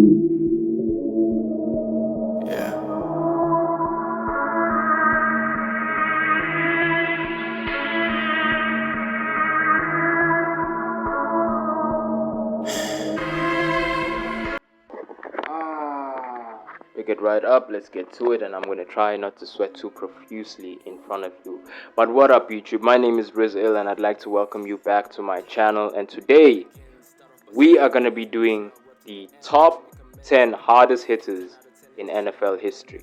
Yeah. Pick it right up, let's get to it, and I'm gonna try not to sweat too profusely in front of you. But what up, YouTube? My name is Rizil, and I'd like to welcome you back to my channel. And today, we are gonna be doing the top 10 hardest hitters in NFL history.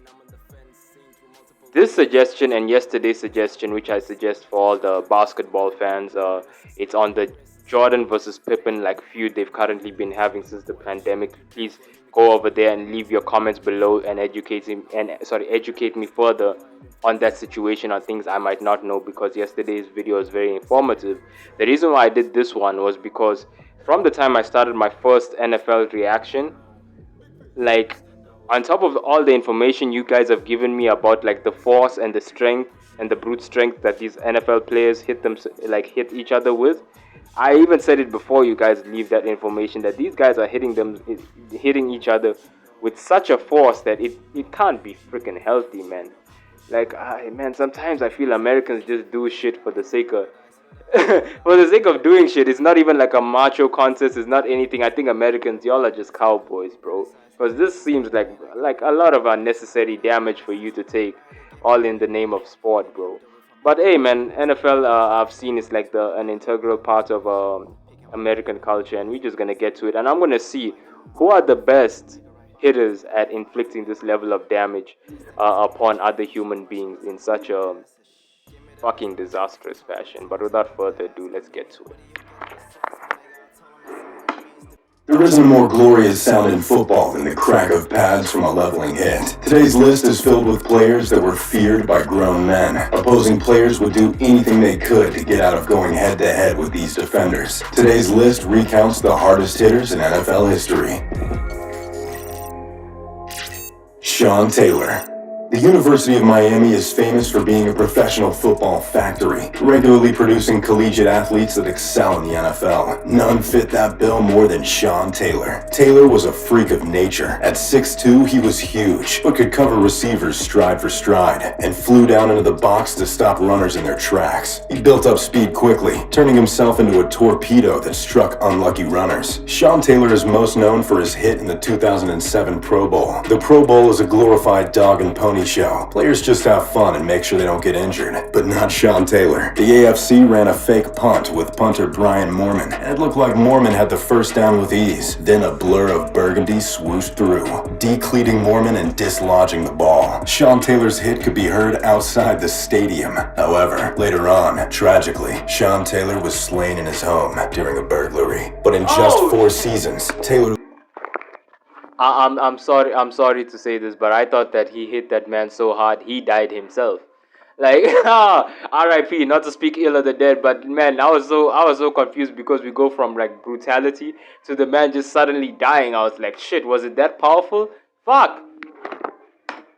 This suggestion and yesterday's suggestion, which I suggest for all the basketball fans, it's on the Jordan versus Pippen feud they've currently been having since the pandemic. Please go over there and leave your comments below and educate me further on that situation, on things I might not know, because yesterday's video was very informative. The reason why I did this one was because from the time I started my first NFL reaction, on top of all the information you guys have given me about the force and the strength and the brute strength that these NFL players hit each other with, I even said it before you guys leave that information, that these guys are hitting each other with such a force that it can't be freaking healthy, man. Man, sometimes I feel Americans just do shit for the sake of for the sake of doing shit. It's not even like a macho contest. It's not anything. I think Americans, y'all are just cowboys, bro. Because this seems like a lot of unnecessary damage for you to take, all in the name of sport, bro. But hey, man, NFL, I've seen is an integral part of American culture, and we're just gonna get to it. And I'm gonna see who are the best hitters at inflicting this level of damage upon other human beings in such a fucking disastrous fashion. But without further ado, let's get to it. There isn't a more glorious sound in football than the crack of pads from a leveling hit. Today's list is filled with players that were feared by grown men. Opposing players would do anything they could to get out of going head-to-head with these defenders. Today's list recounts the hardest hitters in NFL history. Sean Taylor. The University of Miami is famous for being a professional football factory, regularly producing collegiate athletes that excel in the NFL. None fit that bill more than Sean Taylor. Taylor was a freak of nature. At 6'2", he was huge, but could cover receivers stride for stride, and flew down into the box to stop runners in their tracks. He built up speed quickly, turning himself into a torpedo that struck unlucky runners. Sean Taylor is most known for his hit in the 2007 Pro Bowl. The Pro Bowl is a glorified dog and pony show. Players just have fun and make sure they don't get injured. But not Sean Taylor. The AFC ran a fake punt with punter Brian Moorman, and it looked like Moorman had the first down with ease. Then a blur of burgundy swooshed through, decleating Moorman and dislodging the ball. Sean Taylor's hit could be heard outside the stadium. However, later on, tragically, Sean Taylor was slain in his home during a burglary. But in just 4 seasons, Taylor... I'm sorry to say this, but I thought that he hit that man so hard he died himself. R.I.P. Not to speak ill of the dead, but man, I was so confused, because we go from brutality to the man just suddenly dying. I was like, shit, was it that powerful? Fuck.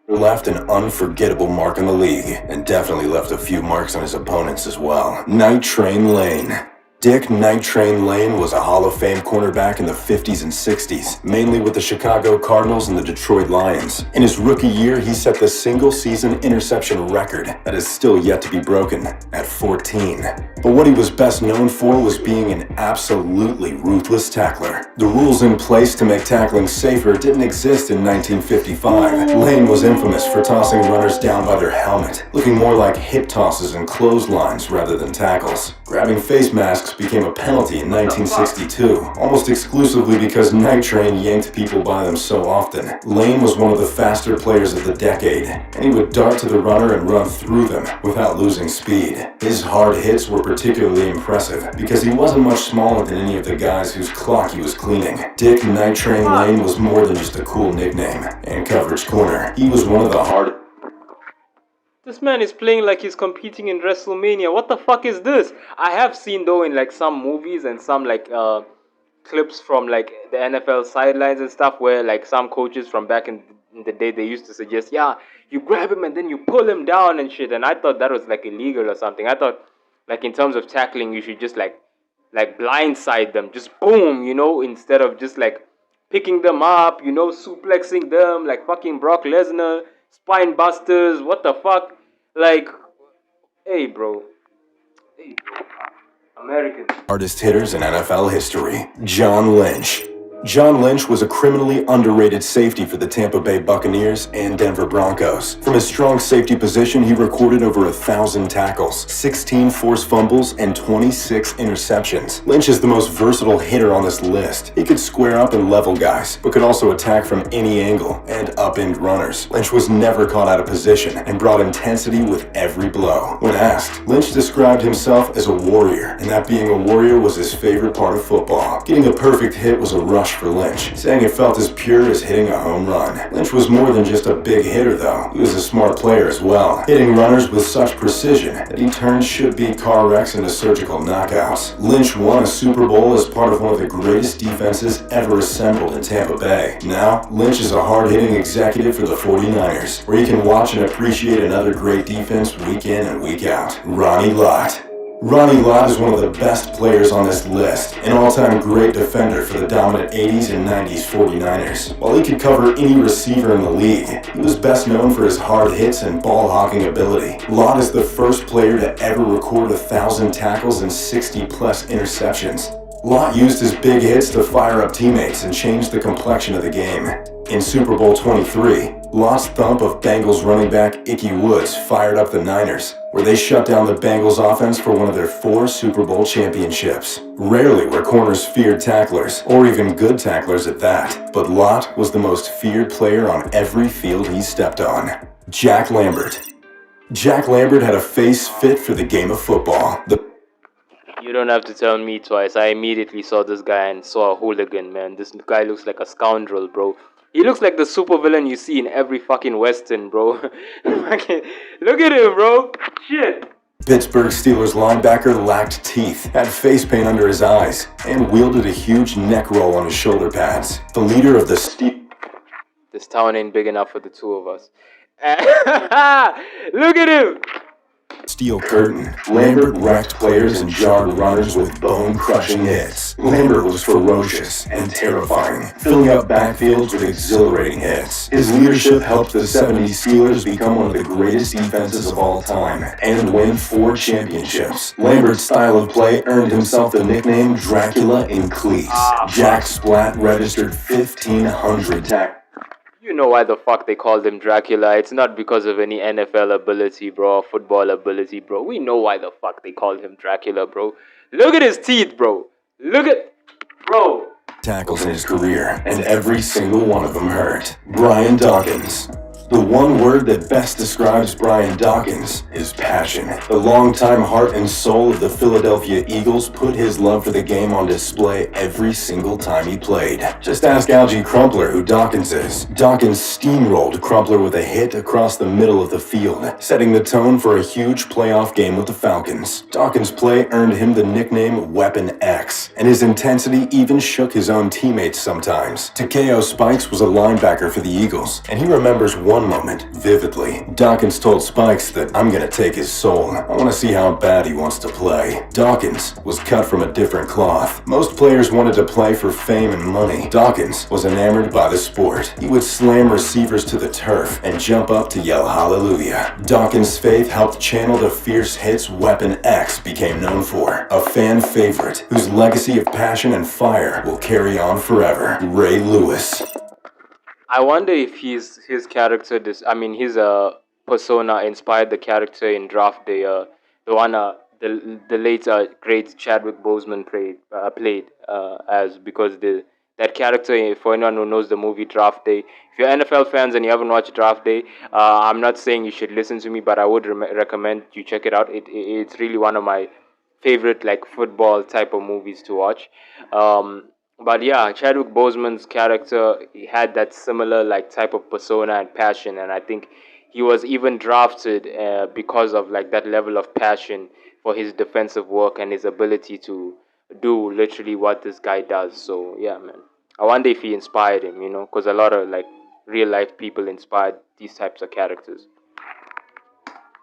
Left an unforgettable mark in the league, and definitely left a few marks on his opponents as well. Night Train Lane. Dick Night Train Lane was a Hall of Fame cornerback in the 50s and 60s, mainly with the Chicago Cardinals and the Detroit Lions. In his rookie year, he set the single-season interception record that is still yet to be broken at 14. But what he was best known for was being an absolutely ruthless tackler. The rules in place to make tackling safer didn't exist in 1955. Lane was infamous for tossing runners down by their helmet, looking more like hip tosses and clotheslines rather than tackles. Grabbing face masks became a penalty in 1962, almost exclusively because Night Train yanked people by them so often. Lane was one of the faster players of the decade, and he would dart to the runner and run through them without losing speed. His hard hits were particularly impressive because he wasn't much smaller than any of the guys whose clock he was cleaning. Dick Night Train Lane was more than just a cool nickname. And coverage corner, he was one of the hardest. This man is playing like he's competing in WrestleMania. What the fuck is this? I have seen though in some movies and some clips from the NFL sidelines and stuff, where some coaches from back in the day, they used to suggest, yeah, you grab him and then you pull him down and shit. And I thought that was illegal or something. I thought in terms of tackling, you should just blindside them, just boom, instead of just picking them up, you know, suplexing them like fucking Brock Lesnar, spine busters. What the fuck? Like, hey, bro. Hey, bro. Americans. Hardest hitters in NFL history, John Lynch. John Lynch was a criminally underrated safety for the Tampa Bay Buccaneers and Denver Broncos. From his strong safety position, he recorded over 1,000 tackles, 16 forced fumbles, and 26 interceptions. Lynch is the most versatile hitter on this list. He could square up and level guys, but could also attack from any angle and upend runners. Lynch was never caught out of position and brought intensity with every blow. When asked, Lynch described himself as a warrior, and that being a warrior was his favorite part of football. Getting a perfect hit was a rush for Lynch, saying it felt as pure as hitting a home run. Lynch was more than just a big hitter though. He was a smart player as well, hitting runners with such precision that he turned should-be car wrecks into surgical knockouts. Lynch won a Super Bowl as part of one of the greatest defenses ever assembled in Tampa Bay. Now, Lynch is a hard-hitting executive for the 49ers, where you can watch and appreciate another great defense week in and week out. Ronnie Lott. Ronnie Lott is one of the best players on this list, an all-time great defender for the dominant 80s and 90s 49ers. While he could cover any receiver in the league, he was best known for his hard hits and ball-hawking ability. Lott is the first player to ever record 1,000 tackles and 60-plus interceptions. Lott used his big hits to fire up teammates and change the complexion of the game. In Super Bowl 23, Lott's thump of Bengals running back Ickey Woods fired up the Niners, where they shut down the Bengals offense for one of their 4 Super Bowl championships. Rarely were corners feared tacklers, or even good tacklers at that, but Lott was the most feared player on every field he stepped on. Jack Lambert. Jack Lambert had a face fit for the game of football. You don't have to tell me twice. I immediately saw this guy and saw a hooligan, man. This guy looks like a scoundrel, bro. He looks like the supervillain you see in every fucking western, bro. Look at him, bro. Shit. Pittsburgh Steelers linebacker lacked teeth, had face paint under his eyes, and wielded a huge neck roll on his shoulder pads. The leader of the This town ain't big enough for the two of us. Look at him. Steel Curtain. Lambert wrecked players and jarred runners with bone-crushing hits. Lambert was ferocious and terrifying, filling up backfields with exhilarating hits. His leadership helped the 70s Steelers become one of the greatest defenses of all time and win 4 championships. Lambert's style of play earned himself the nickname Dracula in Cleats. Jack Splat registered 1,500 tackles. You know why the fuck they called him Dracula. It's not because of any NFL ability, bro, or football ability, bro. We know why the fuck they called him Dracula, bro. Look at his teeth, bro. Look at... Bro. Tackles in his career, and every single one of them hurt. Brian Dawkins. The one word that best describes Brian Dawkins is passion. The longtime heart and soul of the Philadelphia Eagles put his love for the game on display every single time he played. Just ask Algie Crumpler who Dawkins is. Dawkins steamrolled Crumpler with a hit across the middle of the field, setting the tone for a huge playoff game with the Falcons. Dawkins' play earned him the nickname Weapon X, and his intensity even shook his own teammates sometimes. Takeo Spikes was a linebacker for the Eagles, and he remembers one moment vividly. Dawkins told Spikes that I'm gonna take his soul. I want to see how bad he wants to play. Dawkins was cut from a different cloth. Most players wanted to play for fame and money. Dawkins was enamored by the sport. He would slam receivers to the turf and jump up to yell hallelujah. Dawkins' faith helped channel the fierce hits Weapon X became known for. A fan favorite whose legacy of passion and fire will carry on forever. Ray Lewis. I wonder if his character, his persona inspired the character in Draft Day, the one the late great Chadwick Boseman played as, because that character, for anyone who knows the movie Draft Day, if you're NFL fans and you haven't watched Draft Day, I'm not saying you should listen to me, but I would recommend you check it out. It's really one of my favorite like football type of movies to watch. But yeah, Chadwick Boseman's character, he had that similar like type of persona and passion, and I think he was even drafted because of like that level of passion for his defensive work and his ability to do literally what this guy does. So yeah, man, I wonder if he inspired him, because a lot of like real life people inspired these types of characters.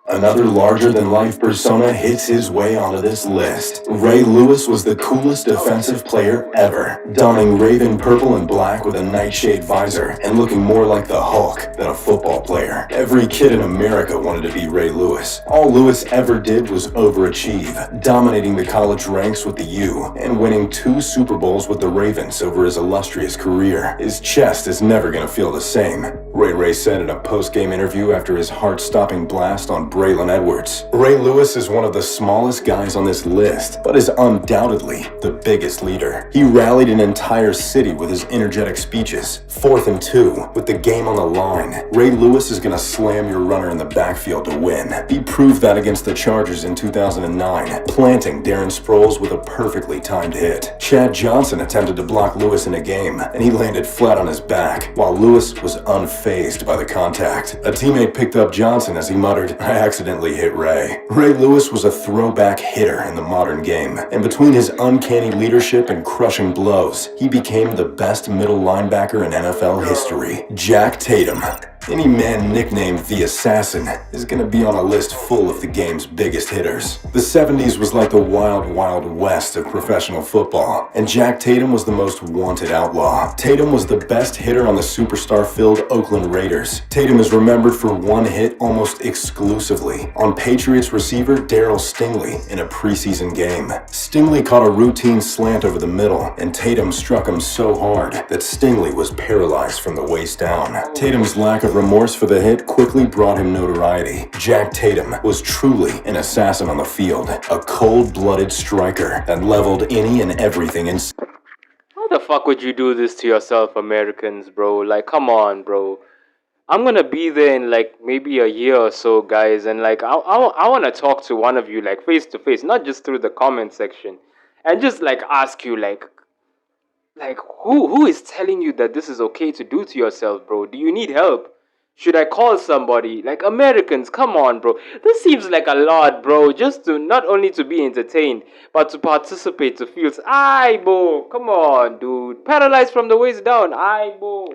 Another larger-than-life persona hits his way onto this list. Ray Lewis was the coolest defensive player ever, donning raven purple and black with a nightshade visor and looking more like the Hulk than a football player. Every kid in America wanted to be Ray Lewis. All Lewis ever did was overachieve, dominating the college ranks with the U and winning 2 Super Bowls with the Ravens over his illustrious career. His chest is never gonna feel the same, Ray said in a post-game interview after his heart-stopping blast on Braylon Edwards. Ray Lewis is one of the smallest guys on this list, but is undoubtedly the biggest leader. He rallied an entire city with his energetic speeches. 4th and 2, with the game on the line, Ray Lewis is gonna slam your runner in the backfield to win. He proved that against the Chargers in 2009, planting Darren Sproles with a perfectly timed hit. Chad Johnson attempted to block Lewis in a game, and he landed flat on his back, while Lewis was unfazed by the contact. A teammate picked up Johnson as he muttered, "I accidentally hit Ray." Ray Lewis was a throwback hitter in the modern game, and between his uncanny leadership and crushing blows, he became the best middle linebacker in NFL history. Jack Tatum. Any man nicknamed the Assassin is gonna be on a list full of the game's biggest hitters. The 70s was like the wild, wild west of professional football, and Jack Tatum was the most wanted outlaw. Tatum was the best hitter on the superstar-filled Oakland Raiders. Tatum is remembered for one hit almost exclusively on Patriots receiver Darryl Stingley in a preseason game. Stingley caught a routine slant over the middle, and Tatum struck him so hard that Stingley was paralyzed from the waist down. Tatum's lack of remorse for the hit quickly brought him notoriety. Jack Tatum was truly an assassin on the field, a cold-blooded striker that leveled any and everything in. How the fuck would you do this to yourself, Americans, bro? Like, come on, bro. I'm gonna be there in like maybe a year or so, guys, and like I want to talk to one of you like face to face, not just through the comment section, and just like ask you like who is telling you that this is okay to do to yourself, bro? Do you need help? Should I call somebody? Like, Americans, come on, bro. This seems like a lot, bro. Just to not only to be entertained, but to participate, to feel. Aye, bro. Come on, dude. Paralyzed from the waist down. Aye, bro.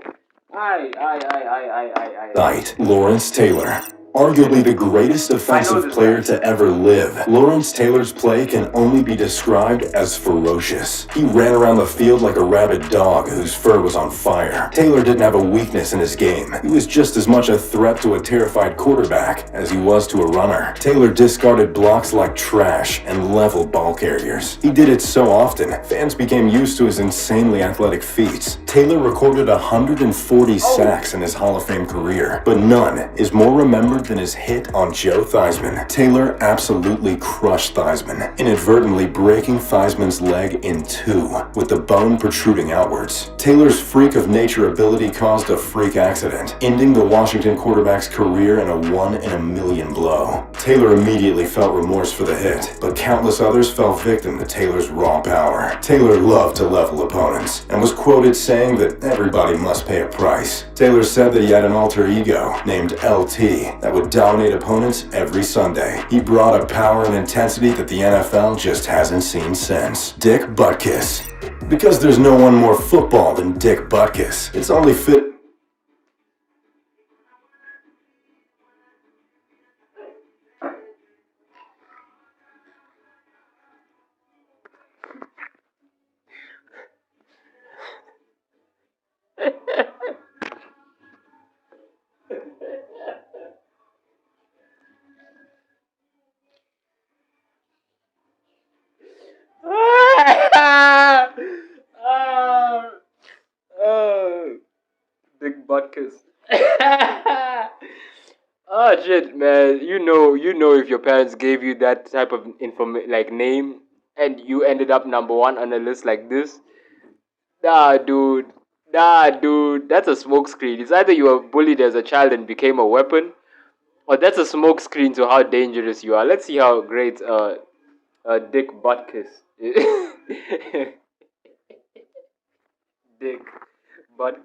Aye. Night, Lawrence Taylor. Arguably the greatest defensive player to ever live, Lawrence Taylor's play can only be described as ferocious. He ran around the field like a rabid dog whose fur was on fire. Taylor didn't have a weakness in his game. He was just as much a threat to a terrified quarterback as he was to a runner. Taylor discarded blocks like trash and leveled ball carriers. He did it so often, fans became used to his insanely athletic feats. Taylor recorded 140 sacks in his Hall of Fame career, but none is more remembered than his hit on Joe Theismann. Taylor absolutely crushed Theismann, inadvertently breaking Theismann's leg in 2, with the bone protruding outwards. Taylor's freak of nature ability caused a freak accident, ending the Washington quarterback's career in a 1 in a million blow. Taylor immediately felt remorse for the hit, but countless others fell victim to Taylor's raw power. Taylor loved to level opponents, and was quoted saying that everybody must pay a price. Taylor said that he had an alter ego named LT that would dominate opponents every Sunday. He brought a power and intensity that the NFL just hasn't seen since. Dick Butkus. Because there's no one more football than Dick Butkus, it's only fit. Big Butkus. Oh shit, man. You know if your parents gave you that type of like name and you ended up number one on a list like this. Nah, dude. Nah, dude. That's a smokescreen. It's either you were bullied as a child and became a weapon, or that's a smokescreen to how dangerous you are. Let's see how great Dick Butkus. Dick but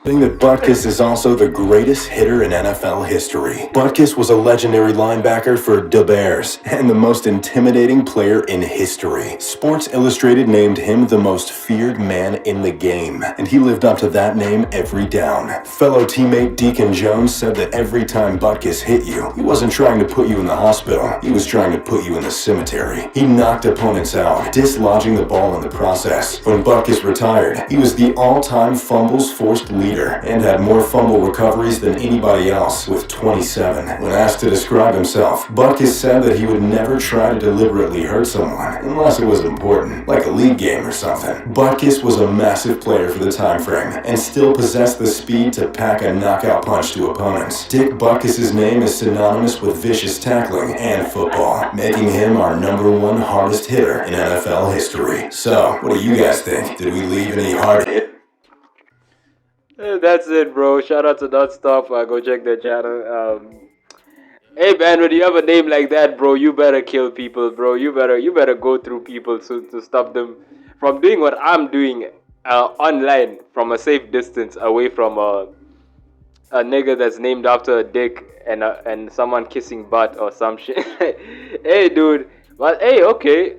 That Butkus is also the greatest hitter in NFL history. Butkus was a legendary linebacker for the Bears and the most intimidating player in history. Sports Illustrated named him the most feared man in the game, and he lived up to that name every down. Fellow teammate Deacon Jones said that every time Butkus hit you, he wasn't trying to put you in the hospital, he was trying to put you in the cemetery. He knocked opponents out, dislodging the ball in the process. When Butkus retired, he was the all-time fumbles forced leader and had more fumble recoveries than anybody else, with 27. When asked to describe himself, Butkus said that he would never try to deliberately hurt someone, unless it was important, like a league game or something. Butkus was a massive player for the time frame, and still possessed the speed to pack a knockout punch to opponents. Dick Butkus's name is synonymous with vicious tackling and football, making him our #1 hardest hitter in NFL history. So, what do you guys think? Did we leave any hard hit? That's it, bro. Shout out to Nonstop. Go check their channel. Hey man, when you have a name like that, bro, you better kill people, bro. You better go through people to stop them from doing what I'm doing online from a safe distance away from a nigga that's named after a dick and someone kissing butt or some shit. Hey, dude. But hey, okay.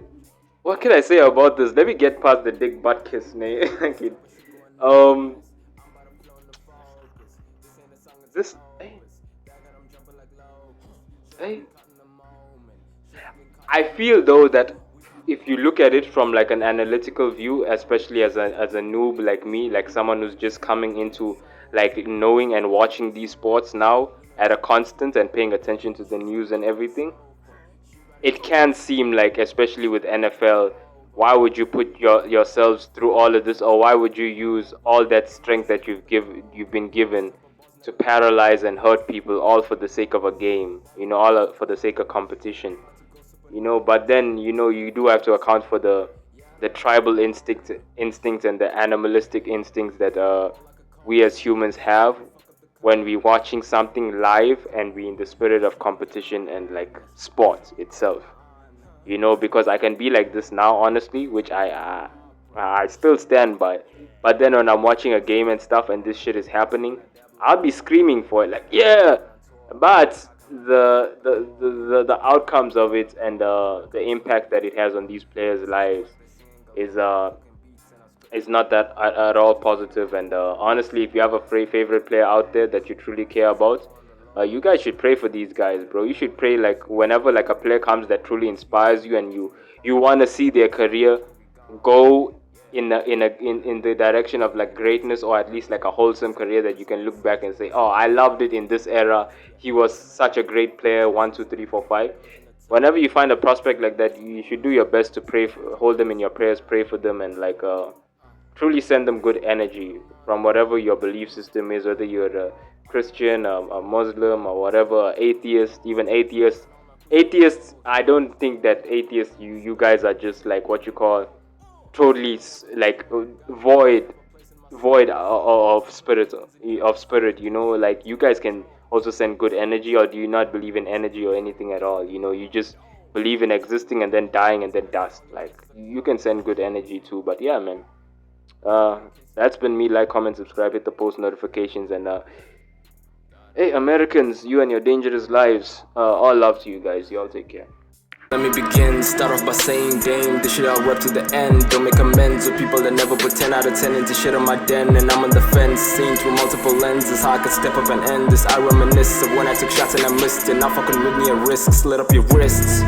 What can I say about this? Let me get past the dick butt kiss name. This hey. I feel though that if you look at it from like an analytical view, especially as a noob like me, like someone who's just coming into like knowing and watching these sports now at a constant and paying attention to the news and everything, it can seem like, especially with NFL, why would you put yourselves through all of this, or why would you use all that strength that you've been given to paralyze and hurt people, all for the sake of a game, all for the sake of competition, but then you do have to account for the tribal instincts and the animalistic instincts that we as humans have when we watching something live and we in the spirit of competition and like sports itself, because I can be like this now, honestly, which I still stand by, but then when I'm watching a game and stuff and this shit is happening, I'll be screaming for it, like, yeah, but the outcomes of it and the impact that it has on these players' lives is not that at all positive. And honestly, if you have a favorite player out there that you truly care about, you guys should pray for these guys, bro. You should pray like whenever like a player comes that truly inspires you and you want to see their career go in the direction of like greatness, or at least like a wholesome career that you can look back and say, oh, I loved it in this era, he was such a great player, 1 2 3 4 5. Whenever you find a prospect like that, you should do your best to hold them in your prayers, pray for them, and like truly send them good energy from whatever your belief system is, whether you're a Christian, a Muslim, or whatever, atheist. Even atheists, I don't think that atheists, you guys are just like what you call totally like void of spirit, like you guys can also send good energy. Or do you not believe in energy or anything at all? You just believe in existing and then dying and then dust. Like you can send good energy too. But yeah, man, that's been me. Like, comment, subscribe, hit the post notifications, and hey Americans, you and your dangerous lives, all love to you guys. You all take care. Let me begin, start off by saying, dang, this shit I'll rep to the end. Don't make amends with people that never put 10 out of 10 into shit on my den. And I'm on the fence, seeing through multiple lenses, how I could step up and end this. I reminisce of when I took shots and I missed it. Now fucking with me at risk, slit up your wrists.